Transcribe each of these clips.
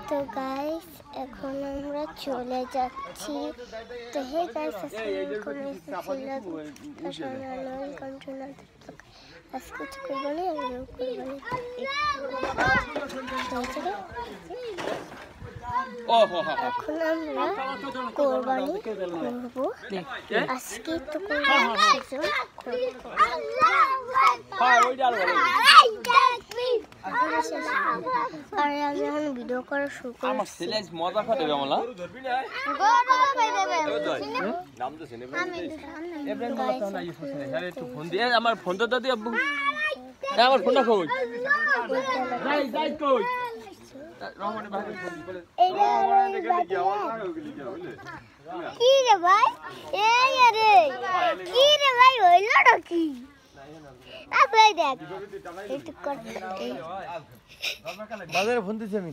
তো গাইস এখন আমরা চলে যাচ্ছি। তো হে গাইস আজকে কোরবানি এখন আমরা কোরবানি করবো। আজকে তো কোরবানি সিজন আরে আমি এখন ভিডিও করা শুরু করব। আমার ছেলে মজা খাবে আমলা নাম তো শুনে এব্রাহিম বলতো না ইউসুফ ছেলে আরে একটু ফোন দিয়ে আমার ফোনটা দাও দি আব্বু আমার ফোনটা কই যাই কই রহমানের ভাই ফোন দি বলে রহমানের দিকে কি আওয়াজ না ওগুলি কি বলে কি রে ভাই এই আরে কি রে ভাই হইলো কি আরে দেখ একটু কর বাজারে ফোন দিছি আমি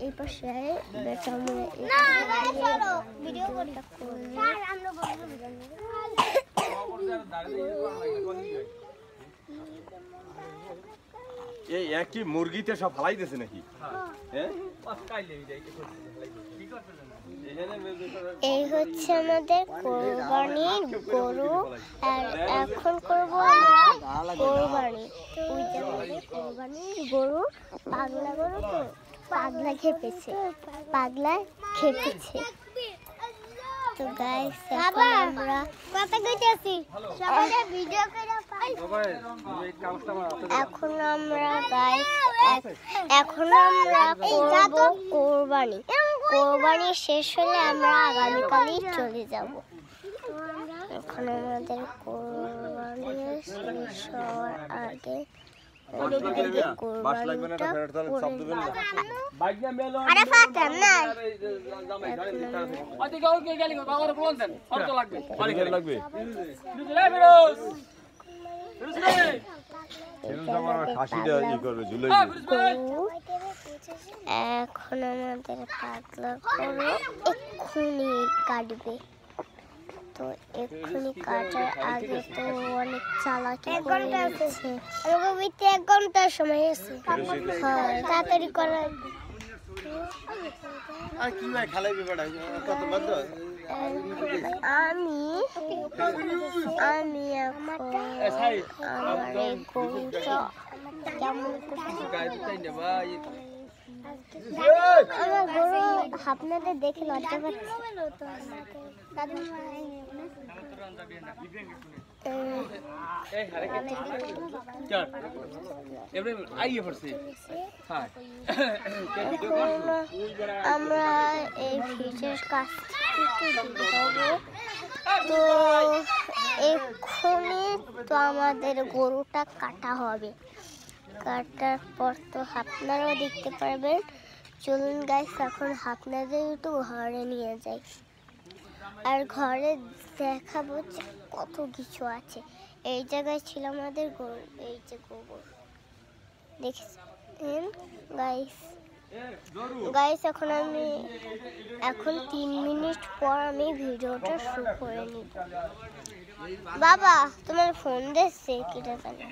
এই পাশে বেটা আমরা না ভাই চলো ভিডিও করি স্যার আমরা এই একই মুরগিতে সব ফলাই দিয়েছে নাকি হ্যাঁ এই হচ্ছে আমাদের কোরবানির গরু। আর এখন করবো আমরা কোরবানি। ওই যে আমাদের কোরবানির গরু পাগলা গরু তো পাগলা খেপেছে তো গাইস আমরা কথা কইতেছি সবাই ভিডিও করে এখন আমরা গাইস এখন আমরা করব কোরবানি শেষ হলে আমরা আগামীকালই চলে যাব। এখন আমাদের কোরবানি শেষ হওয়ার আগে এখন আমাদের পাতলা করে এক্ষুনি কাটবে। তো এক্ষুনি কাটার আগে তো অনেক চালাকি করে যাচ্ছে। 1 ঘন্টার সময় আছে। হ্যাঁ তাড়াতাড়ি করা আর কি ভাই খালাইবে বড় কত বন্ধ আমি আমার এই গরুটা কেমন আমার গরু আপনাদের দেখে লজ্জা পাচ্ছে। আমরা এই ফিশের কাছ থেকে তো এক্ষুনি তো আমাদের গরুটা কাটা হবে। কাটার পর তো আপনারাও দেখতে পারবেন। চলুন গাইস এখন আপনাদের একটু ঘরে নিয়ে যাই আর ঘরে দেখাবো যে কত কিছু আছে। এই জায়গায় ছিল আমাদের গরু, এই যে গোবর দেখছেন গাইস এখন 3 মিনিট পর আমি ভিডিওটা শুরু করে নিব। বাবা তোমার ফোন দিচ্ছে কিটা জানো